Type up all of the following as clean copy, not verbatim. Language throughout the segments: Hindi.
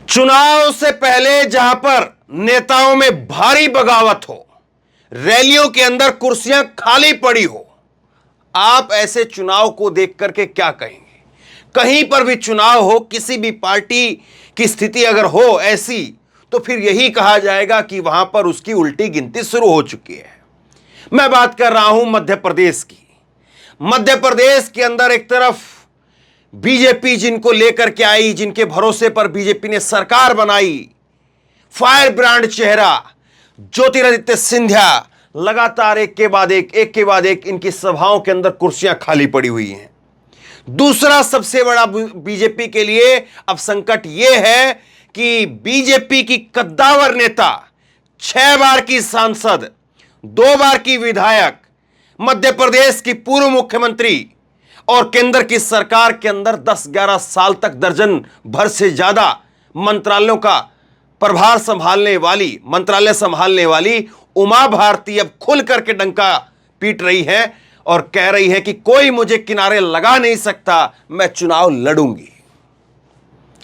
चुनाव से पहले जहां पर नेताओं में भारी बगावत हो, रैलियों के अंदर कुर्सियां खाली पड़ी हो, आप ऐसे चुनाव को देख करके क्या कहेंगे? कहीं पर भी चुनाव हो, किसी भी पार्टी की स्थिति अगर हो ऐसी, तो फिर यही कहा जाएगा कि वहां पर उसकी उल्टी गिनती शुरू हो चुकी है। मैं बात कर रहा हूं मध्य प्रदेश की। मध्य प्रदेश के अंदर एक तरफ बीजेपी जिनको लेकर के आई, जिनके भरोसे पर बीजेपी ने सरकार बनाई, फायर ब्रांड चेहरा ज्योतिरादित्य सिंधिया, लगातार एक के बाद एक इनकी सभाओं के अंदर कुर्सियां खाली पड़ी हुई हैं। दूसरा सबसे बड़ा बीजेपी के लिए अब संकट यह है कि बीजेपी की कद्दावर नेता, 6 बार की सांसद, 2 बार की विधायक, मध्य प्रदेश की पूर्व मुख्यमंत्री और केंद्र की सरकार के अंदर 10-11 साल तक दर्जन भर से ज्यादा मंत्रालयों का प्रभार मंत्रालय संभालने वाली उमा भारती अब खुल करके डंका पीट रही है और कह रही है कि कोई मुझे किनारे लगा नहीं सकता, मैं चुनाव लड़ूंगी।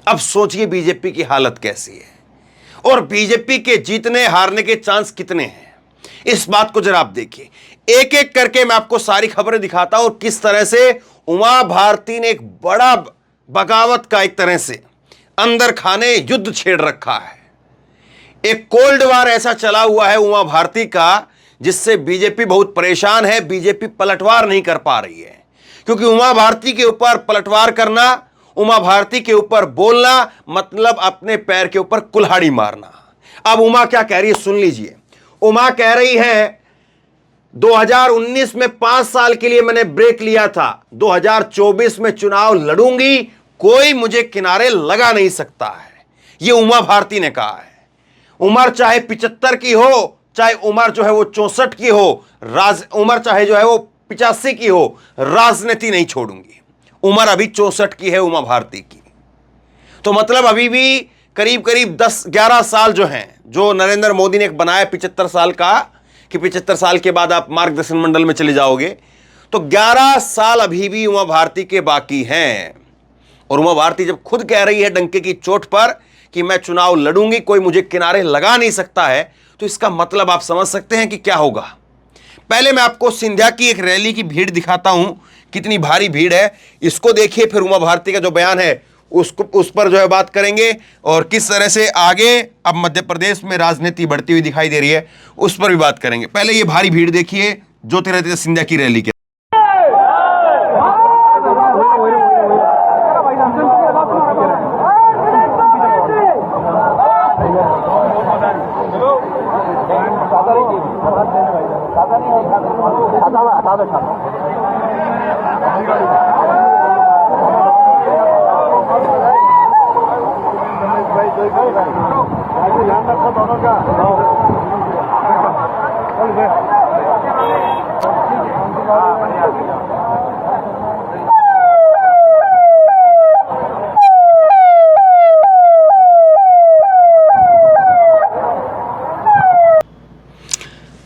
अब सोचिए बीजेपी की हालत कैसी है और बीजेपी के जीतने हारने के चांस कितने हैं। इस बात को जरा आप देखिए, एक एक करके मैं आपको सारी खबरें दिखाता हूं और किस तरह से उमा भारती ने एक बड़ा बगावत का एक तरह से अंदर खाने युद्ध छेड़ रखा है। एक कोल्ड वार ऐसा चला हुआ है उमा भारती का, जिससे बीजेपी बहुत परेशान है। बीजेपी पलटवार नहीं कर पा रही है, क्योंकि उमा भारती के ऊपर पलटवार करना, उमा भारती के ऊपर बोलना मतलब अपने पैर के ऊपर कुल्हाड़ी मारना। अब उमा क्या कह रही है सुन लीजिए। उमा कह रही है 2019 में 5 साल के लिए मैंने ब्रेक लिया था, 2024 में चुनाव लड़ूंगी, कोई मुझे किनारे लगा नहीं सकता है, यह उमा भारती ने कहा है। उम्र चाहे 75 की हो, चाहे उम्र जो है वो 64 की हो, उम्र चाहे जो है वो 85 की हो, राजनीति नहीं छोड़ूंगी। उम्र अभी 64 की है उमा भारती की, तो मतलब अभी भी करीब करीब 10-11 साल जो हैं, जो नरेंद्र मोदी ने एक बनाया 75 साल का, कि 75 साल के बाद आप मार्गदर्शन मंडल में चले जाओगे, तो 11 साल अभी भी उमा भारती के बाकी हैं। और उमा भारती जब खुद कह रही है डंके की चोट पर कि मैं चुनाव लड़ूंगी, कोई मुझे किनारे लगा नहीं सकता है, तो इसका मतलब आप समझ सकते हैं कि क्या होगा। पहले मैं आपको सिंधिया की एक रैली की भीड़ दिखाता हूं, कितनी भारी भीड़ है, इसको देखिए, फिर उमा भारती का जो बयान है उस पर जो है बात करेंगे और किस तरह से आगे अब मध्य प्रदेश में राजनीति बढ़ती हुई दिखाई दे रही है, उस पर भी बात करेंगे। पहले ये भारी भीड़ देखिए ज्योतिरादित्य सिंधिया की रैली के।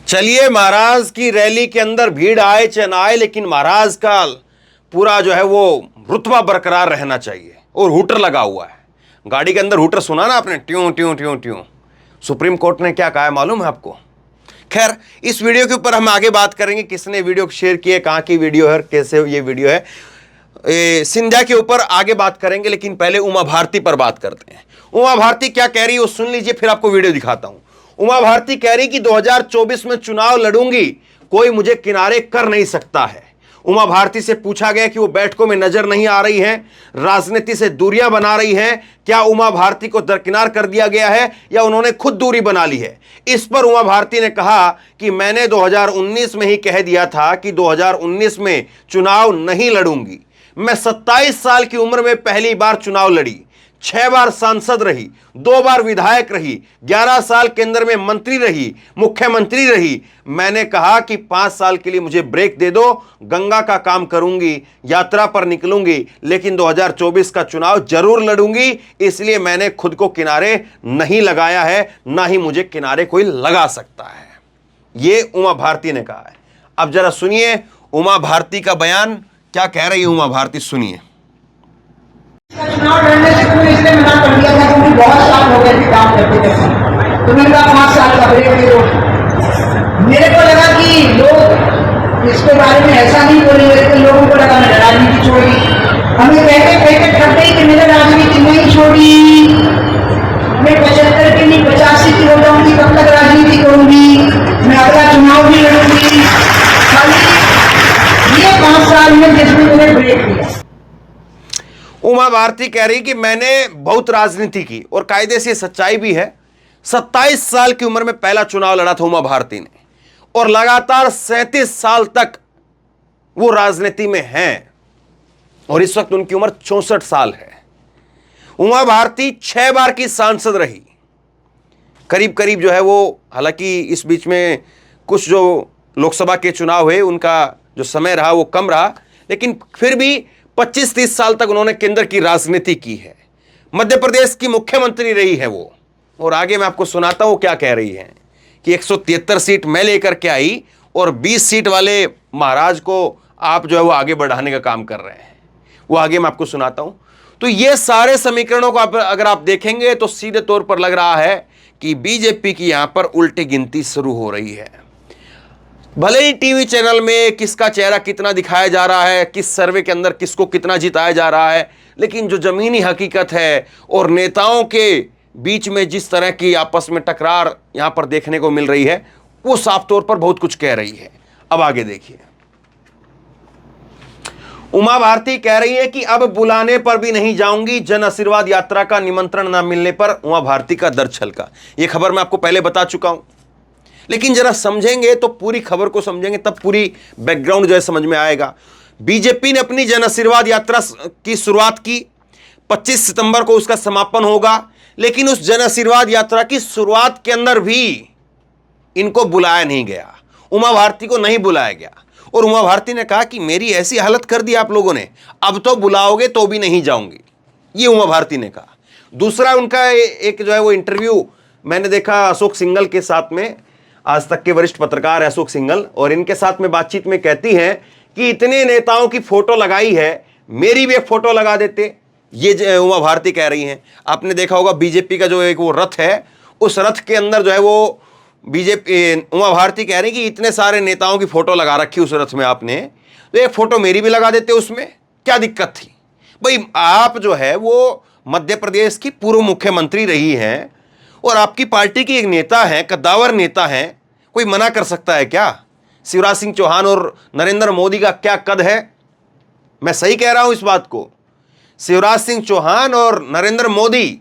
चलिए, महाराज की रैली के अंदर भीड़ आए चाहे ना आए, लेकिन महाराज का पूरा जो है वो रुतबा बरकरार रहना चाहिए। और हूटर लगा हुआ है गाड़ी के अंदर, हूटर सुना ना आपने, ट्यूं ट्यूं ट्यूं ट्यूं। सुप्रीम कोर्ट ने क्या कहा है मालूम है आपको? खैर, इस वीडियो के ऊपर हम आगे बात करेंगे, किसने वीडियो शेयर की है, कहाँ की वीडियो है, कैसे ये वीडियो है। सिंधिया के ऊपर आगे बात करेंगे, लेकिन पहले उमा भारती पर बात करते हैं। उमा भारती क्या कह रही है वो सुन लीजिए, फिर आपको वीडियो दिखाता हूं। उमा भारती कह रही कि 2024 में चुनाव लड़ूंगी, कोई मुझे किनारे कर नहीं सकता है। उमा भारती से पूछा गया कि वो बैठकों में नजर नहीं आ रही हैं, राजनीति से दूरियां बना रही हैं, क्या उमा भारती को दरकिनार कर दिया गया है या उन्होंने खुद दूरी बना ली है? इस पर उमा भारती ने कहा कि मैंने 2019 में ही कह दिया था कि 2019 में चुनाव नहीं लड़ूंगी। मैं 27 साल की उम्र में पहली बार चुनाव लड़ी, 6 बार सांसद रही, 2 बार विधायक रही, 11 साल केंद्र में मंत्री रही, मुख्यमंत्री रही। मैंने कहा कि 5 साल के लिए मुझे ब्रेक दे दो, गंगा का काम करूंगी, यात्रा पर निकलूंगी, लेकिन 2024 का चुनाव जरूर लड़ूंगी। इसलिए मैंने खुद को किनारे नहीं लगाया है, ना ही मुझे किनारे कोई लगा सकता है। यह उमा भारती ने कहा है। अब जरा सुनिए उमा भारती का बयान, क्या कह रही है उमा भारती, सुनिए। चुनाव लड़ने से इसलिए मना कर दिया था क्योंकि बहुत तो मैंने कहा 5 साल का ब्रेक दे दो। मेरे को लगा कि लोग इसके बारे में ऐसा नहीं बोलेंगे, तो लोगों को लगा मैंने राजनीति छोड़ी। हमें कहते कहते थक गई कि मैंने राजनीति नहीं छोड़ी, मैं 75 की नहीं 85 की हो जाऊंगी, तब तक राजनीति करूंगी, मैं अगला चुनाव भी लड़ूंगी। खाली ये 5 साल में जिसमें मैंने ब्रेक लिया। उमा भारती कह रही कि मैंने बहुत राजनीति की, और कायदे से सच्चाई भी है। 27 साल की उम्र में पहला चुनाव लड़ा था उमा भारती ने, और लगातार 37 साल तक वो राजनीति में हैं, और इस वक्त उनकी उम्र 64 साल है। उमा भारती 6 बार की सांसद रही, करीब करीब जो है वो, हालांकि इस बीच में कुछ जो लोकसभा के चुनाव हुए उनका जो समय रहा वो कम रहा, लेकिन फिर भी 25-30 साल तक उन्होंने केंद्र की राजनीति की है। मध्य प्रदेश की मुख्यमंत्री रही है वो, और आगे मैं आपको सुनाता हूं क्या कह रही हैं कि 173 सीट मैं लेकर के आई और 20 सीट वाले महाराज को आप जो है वो आगे बढ़ाने का काम कर रहे हैं। वो आगे मैं आपको सुनाता हूं। तो ये सारे समीकरणों को अगर आप देखेंगे तो सीधे तौर पर लग रहा है कि बीजेपी की यहां पर उल्टी गिनती शुरू हो रही है। भले ही टीवी चैनल में किसका चेहरा कितना दिखाया जा रहा है, किस सर्वे के अंदर किसको कितना जिताया जा रहा है, लेकिन जो जमीनी हकीकत है और नेताओं के बीच में जिस तरह की आपस में टकरार यहां पर देखने को मिल रही है, वो साफ तौर पर बहुत कुछ कह रही है। अब आगे देखिए, उमा भारती कह रही है कि अब बुलाने पर भी नहीं जाऊंगी, जन आशीर्वाद यात्रा का निमंत्रण न मिलने पर उमा भारती का दर्द छलका। यह खबर मैं आपको पहले बता चुका हूं, लेकिन जरा समझेंगे तो पूरी खबर को समझेंगे तब पूरी बैकग्राउंड जो है समझ में आएगा। बीजेपी ने अपनी जन आशीर्वाद यात्रा की शुरुआत की, 25 सितंबर को उसका समापन होगा, लेकिन उस जन आशीर्वाद यात्रा की शुरुआत के अंदर भी इनको बुलाया नहीं गया, उमा भारती को नहीं बुलाया गया। और उमा भारती ने कहा कि मेरी ऐसी हालत कर दी आप लोगों ने, अब तो बुलाओगे तो भी नहीं जाऊंगी, ये उमा भारती ने कहा। दूसरा उनका एक जो है वो इंटरव्यू मैंने देखा अशोक सिंघल के साथ में, आज तक के वरिष्ठ पत्रकार है अशोक सिंघल, और इनके साथ में बातचीत में कहती हैं कि इतने नेताओं की फोटो लगाई है, मेरी भी एक फोटो लगा देते, ये उमा भारती कह रही हैं। आपने देखा होगा बीजेपी का जो एक वो रथ है, उस रथ के अंदर जो है वो बीजेपी उमा भारती कह रही कि इतने सारे नेताओं की फोटो लगा रखी उस रथ में आपने, तो एक फोटो मेरी भी लगा देते, उसमें क्या दिक्कत थी भाई? आप जो है वो मध्य प्रदेश की पूर्व मुख्यमंत्री रही हैं और आपकी पार्टी की एक नेता है, कद्दावर नेता है, कोई मना कर सकता है क्या? शिवराज सिंह चौहान और नरेंद्र मोदी का क्या कद है? मैं सही कह रहा हूं इस बात को? शिवराज सिंह चौहान और नरेंद्र मोदी,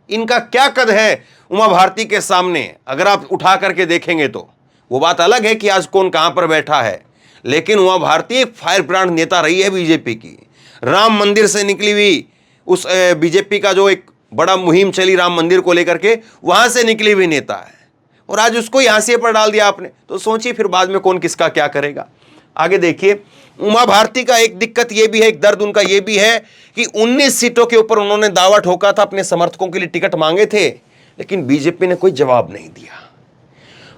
इनका क्या कद है उमा भारती के सामने? अगर आप उठा करके देखेंगे तो वो बात अलग है कि आज कौन कहां पर बैठा है, लेकिन उमा भारती एक फायर ब्रांड नेता रही है बीजेपी की। राम मंदिर से निकली हुई उस बीजेपी का जो एक बड़ा मुहिम चली राम मंदिर को लेकर के, वहां से निकली हुई नेता है, और आज उसको ही हाशिए पर डाल दिया आपने। तो सोचिए फिर बाद में कौन किसका क्या करेगा। आगे देखिए, उमा भारती का एक दिक्कत यह भी है, एक दर्द उनका यह भी है कि 19 सीटों के ऊपर उन्होंने दावा ठोका था, अपने समर्थकों के लिए टिकट मांगे थे, लेकिन बीजेपी ने कोई जवाब नहीं दिया।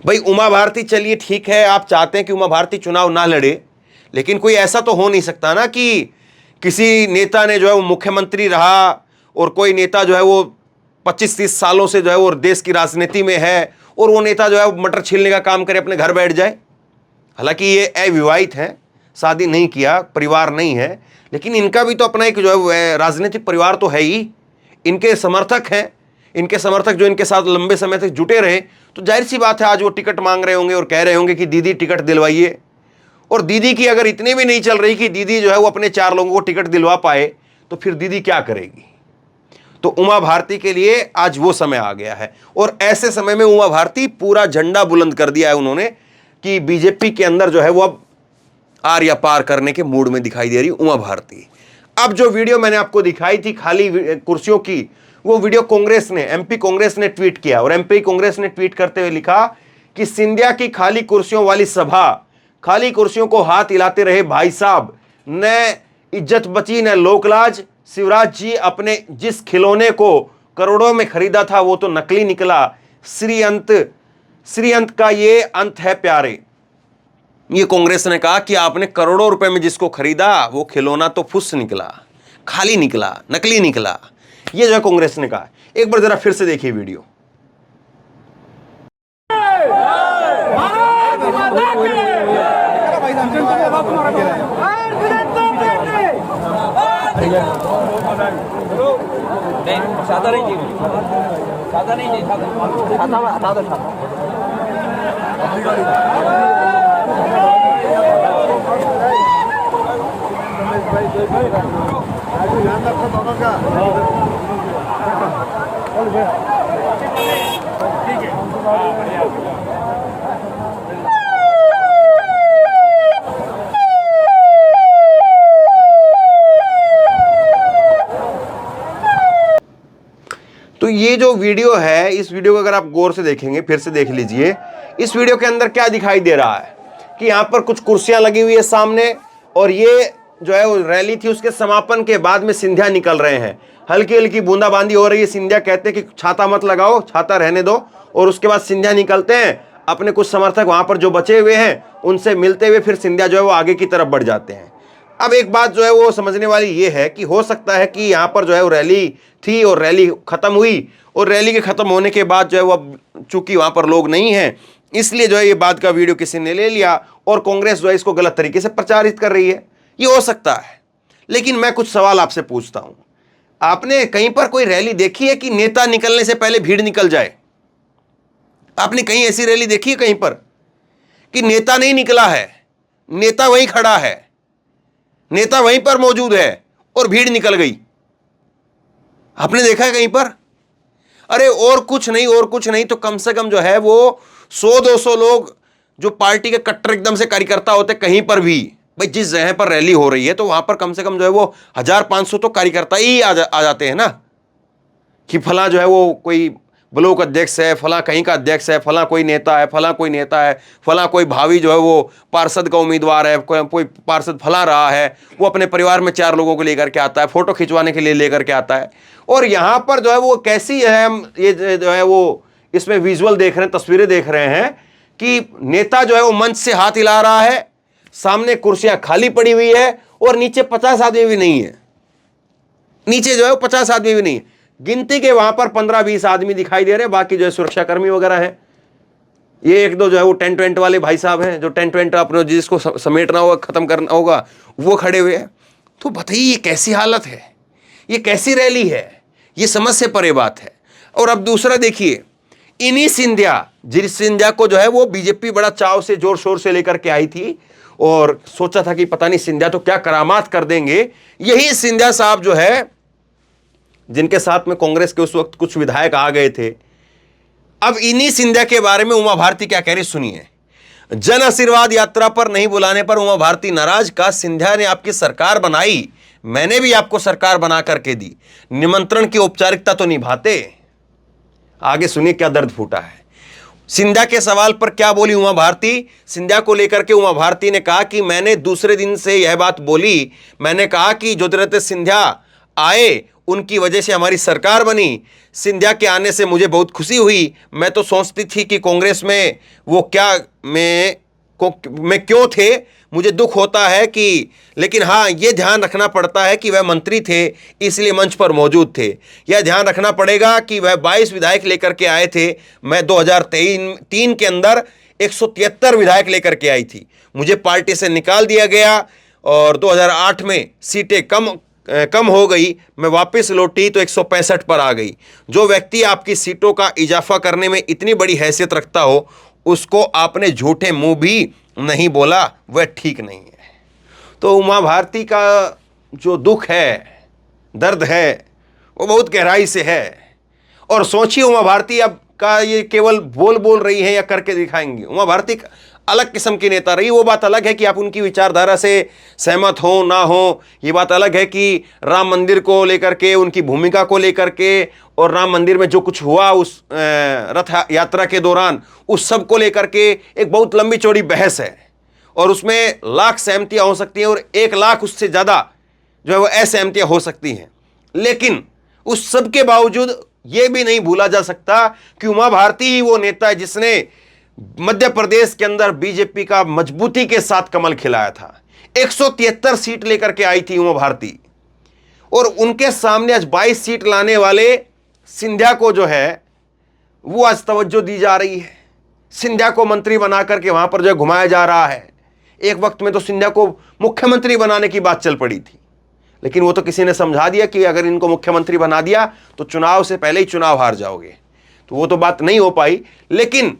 भाई उमा भारती, चलिए ठीक है, आप चाहते हैं कि उमा भारती चुनाव ना लड़े, लेकिन कोई ऐसा तो हो नहीं सकता ना कि किसी नेता ने जो है वो मुख्यमंत्री रहा और कोई नेता जो है वो 25-30 सालों से जो है वो देश की राजनीति में है, और वो नेता जो है वो मटर छीलने का काम करे, अपने घर बैठ जाए। हालांकि ये अविवाहित हैं, शादी नहीं किया, परिवार नहीं है, लेकिन इनका भी तो अपना एक जो है राजनीतिक परिवार तो है ही। इनके समर्थक हैं, इनके समर्थक जो इनके साथ लंबे समय तक जुटे रहे, तो जाहिर सी बात है आज वो टिकट मांग रहे होंगे और कह रहे होंगे कि दीदी टिकट दिलवाइए। और दीदी की अगर इतनी भी नहीं चल रही कि दीदी जो है वो अपने 4 लोगों को टिकट दिलवा पाए, तो फिर दीदी क्या करेगी? तो उमा भारती के लिए आज वो समय आ गया है, और ऐसे समय में उमा भारती पूरा झंडा बुलंद कर दिया है उन्होंने कि बीजेपी के अंदर जो है वो अब आर या पार करने के मूड में दिखाई दे रही उमा भारती। अब जो वीडियो मैंने आपको दिखाई थी खाली कुर्सियों की, वो वीडियो कांग्रेस ने, एमपी कांग्रेस ने ट्वीट किया, और एमपी कांग्रेस ने ट्वीट करते हुए लिखा कि सिंधिया की खाली कुर्सियों वाली सभा, खाली कुर्सियों को हाथ हिलाते रहे भाई साहब, न इज्जत बची न लोकलाज। शिवराज जी अपने जिस खिलौने को करोड़ों में खरीदा था वो तो नकली निकला। श्री अंत का ये अंत है प्यारे। ये कांग्रेस ने कहा कि आपने करोड़ों रुपए में जिसको खरीदा वो खिलौना तो फुस निकला, खाली निकला, नकली निकला। ये जो कांग्रेस ने कहा। एक बार जरा फिर से देखिए वीडियो। तो ये जो वीडियो है, इस वीडियो को अगर आप गौर से देखेंगे, फिर से देख लीजिए, इस वीडियो के अंदर क्या दिखाई दे रहा है कि यहां पर कुछ कुर्सियां लगी हुई है सामने, और ये जो है वो रैली थी, उसके समापन के बाद में सिंधिया निकल रहे हैं, हल्की हल्की बूंदाबांदी हो रही है। सिंधिया कहते हैं कि छाता मत लगाओ, छाता रहने दो, और उसके बाद सिंधिया निकलते हैं, अपने कुछ समर्थक वहां पर जो बचे हुए हैं उनसे मिलते हुए फिर सिंधिया जो है वो आगे की तरफ बढ़ जाते हैं। अब एक बात जो है वो समझने वाली ये है कि हो सकता है कि यहाँ पर जो है वो रैली थी और रैली खत्म हुई, और रैली के खत्म होने के बाद जो है वो अब चूंकि वहां पर लोग नहीं हैं, इसलिए जो है ये बात का वीडियो किसी ने ले लिया और कांग्रेस जो है इसको गलत तरीके से प्रचारित कर रही है। ये हो सकता है, लेकिन मैं कुछ सवाल आपसे पूछता हूं, आपने कहीं पर कोई रैली देखी है कि नेता निकलने से पहले भीड़ निकल जाए? आपने कहीं ऐसी रैली देखी है कहीं पर कि नेता नहीं निकला है, नेता वहीं खड़ा है, नेता वहीं पर मौजूद है और भीड़ निकल गई? आपने देखा है कहीं पर? अरे और कुछ नहीं, और कुछ नहीं तो कम से कम जो है वो 100-200 लोग जो पार्टी के कट्टर एकदम से कार्यकर्ता होते कहीं पर भी, भाई जिस जगह पर रैली हो रही है तो वहां पर कम से कम जो है वो 1500 तो कार्यकर्ता ही आ जाते हैं ना, कि फला जो है वो कोई ब्लॉक अध्यक्ष है, फला कहीं का अध्यक्ष है, फला कोई नेता है, फला कोई नेता है, फला कोई भावी जो है वो पार्षद का उम्मीदवार है, कोई पार्षद फला रहा है, वो अपने परिवार में 4 लोगों को लेकर के आता है, फोटो खिंचवाने के लिए लेकर के आता है। और यहाँ पर जो है वो कैसी है, हम ये जो है वो इसमें विजुअल देख रहे हैं, तस्वीरें देख रहे हैं कि नेता जो है वो मंच से हाथ हिला रहा है, सामने कुर्सियां खाली पड़ी हुई है और नीचे 50 आदमी भी नहीं है, नीचे जो है वो 50 आदमी भी नहीं है, गिनती के वहां पर 15-20 आदमी दिखाई दे रहे हैं, बाकी जो है सुरक्षाकर्मी वगैरह है। ये एक दो जो है वो टेंट वेंट वाले भाई साहब हैं, जो टेंट वेंट अपने जिसको समेटना होगा, खत्म करना होगा, वो खड़े हुए हैं। तो बताइए ये कैसी हालत है, ये कैसी रैली है, ये समझ से परे बात है। और अब दूसरा देखिए, इन्हीं सिंधिया, जिस सिंधिया को जो है वो बीजेपी बड़ा चाव से जोर शोर से लेकर के आई थी और सोचा था कि पता नहीं सिंधिया तो क्या करामात कर देंगे, यही सिंधिया साहब जो है जिनके साथ में कांग्रेस के उस वक्त कुछ विधायक आ गए थे, अब इन्हीं सिंधिया के बारे में उमा भारती क्या कह रही सुनिए। जन आशीर्वाद यात्रा पर नहीं बुलाने पर उमा भारती नाराज, का सिंधिया ने आपकी सरकार बनाई, मैंने भी आपको सरकार बना करके दी, निमंत्रण की औपचारिकता तो निभाते। आगे सुनिए क्या दर्द फूटा है। सिंधिया के सवाल पर क्या बोली उमा भारती? सिंधिया को लेकर के उमा भारती ने कहा कि मैंने दूसरे दिन से यह बात बोली, मैंने कहा कि ज्योतिरादित्य सिंधिया आए, उनकी वजह से हमारी सरकार बनी, सिंधिया के आने से मुझे बहुत खुशी हुई, मैं तो सोचती थी कि कांग्रेस में वो क्या मैं क्यों थे, मुझे दुख होता है कि, लेकिन हाँ ये ध्यान रखना पड़ता है कि वह मंत्री थे इसलिए मंच पर मौजूद थे, यह ध्यान रखना पड़ेगा कि वह 22 विधायक लेकर के आए थे, मैं 2003 के अंदर 173 विधायक लेकर के आई थी, मुझे पार्टी से निकाल दिया गया और 2008 में सीटें कम हो गई, मैं वापस लौटी तो 165 पर आ गई। जो व्यक्ति आपकी सीटों का इजाफा करने में इतनी बड़ी हैसियत रखता हो, उसको आपने झूठे मुंह भी नहीं बोला, वह ठीक नहीं है। तो उमा भारती का जो दुख है, दर्द है, वो बहुत गहराई से है। और सोचिए उमा भारती अब का ये केवल बोल रही है या करके दिखाएंगी। उमा भारती अलग किस्म की नेता रही। वो बात अलग है कि आप उनकी विचारधारा से सहमत हो ना हो, ये बात अलग है कि राम मंदिर को लेकर के, उनकी भूमिका को लेकर के, और राम मंदिर में जो कुछ हुआ उस रथ यात्रा के दौरान, उस सब को लेकर के एक बहुत लंबी चौड़ी बहस है और उसमें लाख सहमतियां हो सकती हैं और 1 लाख उससे ज़्यादा जो है वो असहमतियां हो सकती हैं। लेकिन उस सब के बावजूद ये भी नहीं भूला जा सकता कि उमा भारती ही वो नेता है जिसने मध्य प्रदेश के अंदर बीजेपी का मजबूती के साथ कमल खिलाया था। 173 सीट लेकर के आई थी उमा भारती, और उनके सामने आज 22 सीट लाने वाले सिंधिया को जो है वो आज तवज्जो दी जा रही है। सिंधिया को मंत्री बना करके वहां पर जो है घुमाया जा रहा है। एक वक्त में तो सिंधिया को मुख्यमंत्री बनाने की बात चल पड़ी थी, लेकिन वो तो किसी ने समझा दिया कि अगर इनको मुख्यमंत्री बना दिया तो चुनाव से पहले ही चुनाव हार जाओगे, तो वो तो बात नहीं हो पाई। लेकिन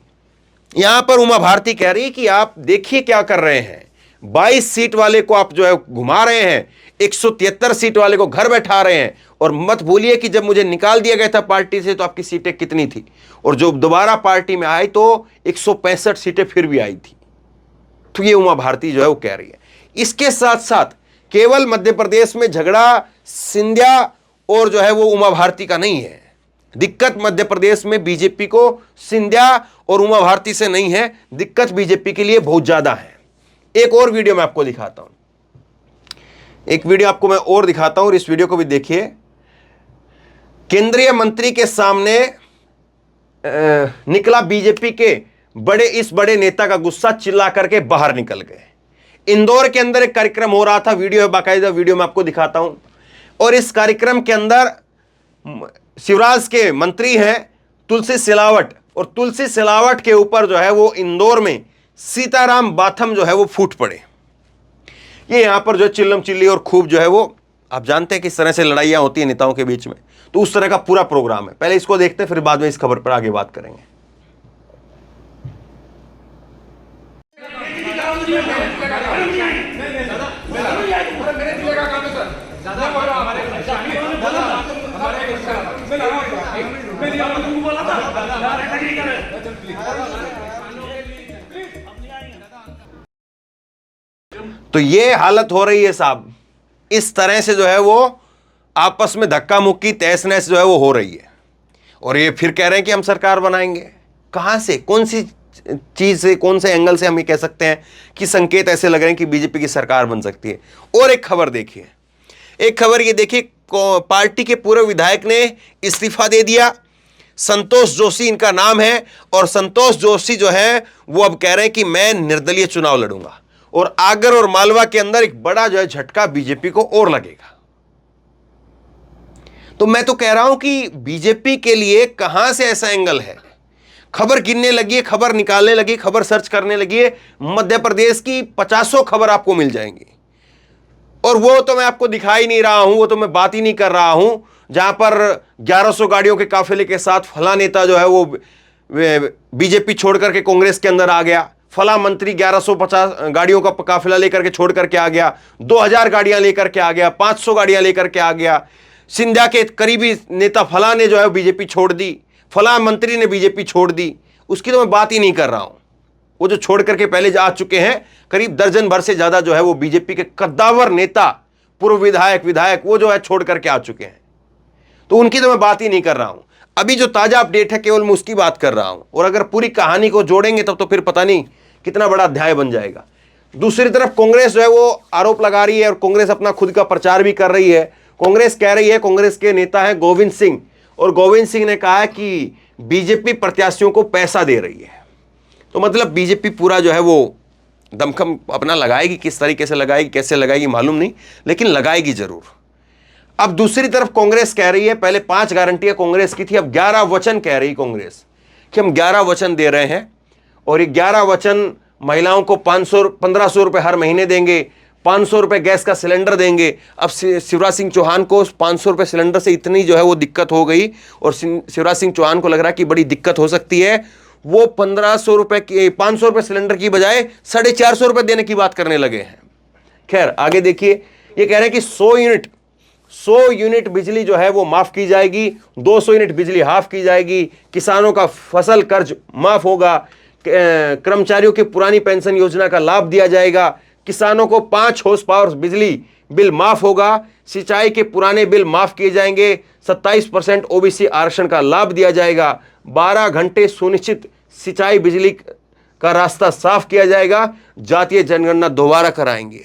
यहां पर उमा भारती कह रही कि आप देखिए क्या कर रहे हैं, 22 सीट वाले को आप जो है घुमा रहे हैं, 173 सीट वाले को घर बैठा रहे हैं, और मत भूलिए कि जब मुझे निकाल दिया गया था पार्टी से तो आपकी सीटें कितनी थी, और जो दोबारा पार्टी में आई तो 165 सीटें फिर भी आई थी। तो ये उमा भारती जो है वो कह रही है। इसके साथ साथ केवल मध्य प्रदेश में झगड़ा सिंधिया और जो है वो उमा भारती का नहीं है, दिक्कत मध्य प्रदेश में बीजेपी को सिंधिया और उमा भारती से नहीं है, दिक्कत बीजेपी के लिए बहुत ज्यादा है। एक और वीडियो मैं आपको दिखाता हूं, एक वीडियो आपको मैं और दिखाता हूं, और इस वीडियो को भी देखिए। केंद्रीय मंत्री के सामने निकला बीजेपी के इस बड़े नेता का गुस्सा, चिल्ला करके बाहर निकल गए। इंदौर के अंदर एक कार्यक्रम हो रहा था, वीडियो है बाकायदा, वीडियो मैं आपको दिखाता हूं। और इस कार्यक्रम के अंदर शिवराज के मंत्री हैं तुलसी सिलावट, और तुलसी सिलावट के ऊपर जो है वो इंदौर में सीताराम बाथम जो है वो फूट पड़े। ये यहां पर जो चिल्लम चिल्ली और खूब जो है वो, आप जानते हैं किस तरह से लड़ाइयां होती है नेताओं के बीच में, तो उस तरह का पूरा प्रोग्राम है। पहले इसको देखते हैं, फिर बाद में इस खबर पर आगे बात करेंगे। तो ये हालत हो रही है साहब, इस तरह से जो है वो आपस में धक्का मुक्की तहस नहस जो है वो हो रही है। और ये फिर कह रहे हैं कि हम सरकार बनाएंगे। कहां से, कौन सी चीज से, कौन से एंगल से हम ये कह सकते हैं कि संकेत ऐसे लग रहे हैं कि बीजेपी की सरकार बन सकती है। और एक खबर देखिए, एक खबर ये देखिए, पार्टी के पूर्व विधायक ने इस्तीफा दे दिया, संतोष जोशी इनका नाम है, और संतोष जोशी जो है वो अब कह रहे हैं कि मैं निर्दलीय चुनाव लड़ूंगा। और आगर और मालवा के अंदर एक बड़ा जो है झटका बीजेपी को और लगेगा। तो मैं तो कह रहा हूं कि बीजेपी के लिए कहां से ऐसा एंगल है, खबर गिनने लगी है, खबर निकालने लगी, खबर सर्च करने लगी है, मध्य प्रदेश की 50 खबर आपको मिल जाएंगी। और वो तो मैं आपको दिखाई नहीं रहा हूं, वो तो मैं बात ही नहीं कर रहा हूं, जहां पर 1100 गाड़ियों के काफिले के साथ फला नेता जो है वो बीजेपी छोड़ करके कांग्रेस के अंदर आ गया, फला मंत्री 1150 गाड़ियों का काफिला लेकर के छोड़ करके आ गया, 2000 गाड़ियां लेकर के आ गया, 500 गाड़ियां लेकर के आ गया, सिंधिया के करीबी नेता फला ने जो है बीजेपी छोड़ दी, फला मंत्री ने बीजेपी छोड़ दी। उसकी तो मैं बात ही नहीं कर रहा हूं, वो जो छोड़ करके पहले जा चुके हैं, करीब दर्जन भर से ज्यादा जो है वो बीजेपी के कद्दावर नेता, पूर्व विधायक वो जो है छोड़ करके आ चुके हैं। तो उनकी तो मैं बात ही नहीं कर रहा हूं। अभी जो ताजा अपडेट है केवल मैं उसकी बात कर रहा हूं, और अगर पूरी कहानी को जोड़ेंगे तब तो फिर पता नहीं कितना बड़ा अध्याय बन जाएगा। दूसरी तरफ कांग्रेस जो है वो आरोप लगा रही है, और कांग्रेस अपना खुद का प्रचार भी कर रही है। कांग्रेस कह रही है, कांग्रेस के नेता है गोविंद सिंह, और गोविंद सिंह ने कहा है कि बीजेपी प्रत्याशियों को पैसा दे रही है। तो मतलब बीजेपी पूरा जो है वो दमखम अपना लगाएगी, किस तरीके से लगाएगी, कैसे लगाएगी मालूम नहीं, लेकिन लगाएगी जरूर। अब दूसरी तरफ कांग्रेस कह रही है, पहले 5 गारंटियां कांग्रेस की थी, अब 11 वचन कह रही कांग्रेस कि हम 11 वचन दे रहे हैं, और ये 11 वचन महिलाओं को 1500 रुपए हर महीने देंगे, 500 रुपए गैस का सिलेंडर देंगे। अब शिवराज सिंह चौहान को 500 रुपए सिलेंडर से इतनी जो है वो दिक्कत हो गई, और शिवराज सिंह चौहान को लग रहा है कि बड़ी दिक्कत हो सकती है, वो 1500 रुपए की 500 रुपए सिलेंडर की बजाय 450 रुपए देने की बात करने लगे हैं। खैर आगे देखिए, ये कह रहे हैं कि 100 यूनिट बिजली जो है वो माफ की जाएगी, 200 यूनिट बिजली हाफ की जाएगी, किसानों का फसल कर्ज माफ होगा, कर्मचारियों की पुरानी पेंशन योजना का लाभ दिया जाएगा, किसानों को 5 हॉर्स पावर बिजली बिल माफ होगा, सिंचाई के पुराने बिल माफ किए जाएंगे, 27% ओबीसी आरक्षण का लाभ दिया जाएगा, 12 घंटे सुनिश्चित सिंचाई बिजली का रास्ता साफ किया जाएगा, जातीय जनगणना दोबारा कराएंगे,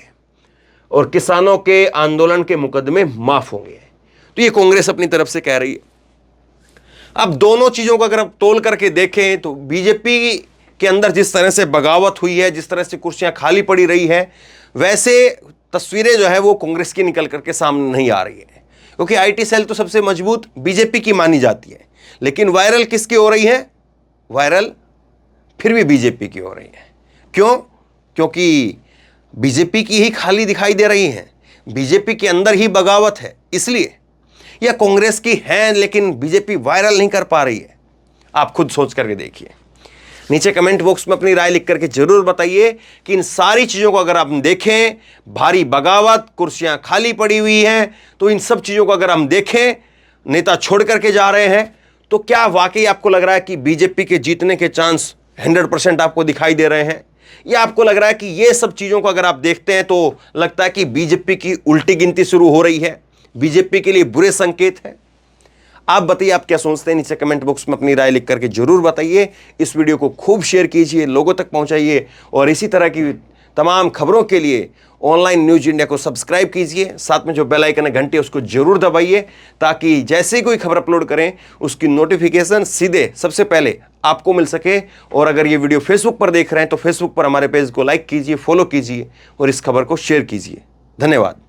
और किसानों के आंदोलन के मुकदमे माफ होंगे। तो ये कांग्रेस अपनी तरफ से कह रही है। अब दोनों चीजों को अगर आप तोल करके देखें तो बीजेपी के अंदर जिस तरह से बगावत हुई है, जिस तरह से कुर्सियां खाली पड़ी रही है, वैसे तस्वीरें जो है वो कांग्रेस की निकल करके सामने नहीं आ रही है, क्योंकि आईटी सेल तो सबसे मजबूत बीजेपी की मानी जाती है, लेकिन वायरल किसकी हो रही है? वायरल फिर भी बीजेपी की हो रही है। क्यों? क्योंकि बीजेपी की ही खाली दिखाई दे रही हैं। बीजेपी के अंदर ही बगावत है इसलिए, या कांग्रेस की है लेकिन बीजेपी वायरल नहीं कर पा रही है? आप खुद सोच करके देखिए। नीचे कमेंट बॉक्स में अपनी राय लिख करके जरूर बताइए कि इन सारी चीजों को अगर आप देखें, भारी बगावत, कुर्सियां खाली पड़ी हुई हैं, तो इन सब चीजों को अगर हम देखें, नेता छोड़ करके जा रहे हैं, तो क्या वाकई आपको लग रहा है कि बीजेपी के जीतने के चांस 100% आपको दिखाई दे रहे हैं? या आपको लग रहा है कि ये सब चीजों को अगर आप देखते हैं तो लगता है कि बीजेपी की उल्टी गिनती शुरू हो रही है, बीजेपी के लिए बुरे संकेत है? आप बताइए, आप क्या सोचते हैं? नीचे कमेंट बॉक्स में अपनी राय लिख करके जरूर बताइए। इस वीडियो को खूब शेयर कीजिए, लोगों तक पहुंचाइए, और इसी तरह की तमाम खबरों के लिए ऑनलाइन न्यूज इंडिया को सब्सक्राइब कीजिए। साथ में जो बेल आइकन है घंटे, उसको जरूर दबाइए, ताकि जैसे ही कोई खबर अपलोड करें उसकी नोटिफिकेशन सीधे सबसे पहले आपको मिल सके। और अगर ये वीडियो फेसबुक पर देख रहे हैं तो फेसबुक पर हमारे पेज को लाइक कीजिए, फॉलो कीजिए और इस खबर को शेयर कीजिए। धन्यवाद।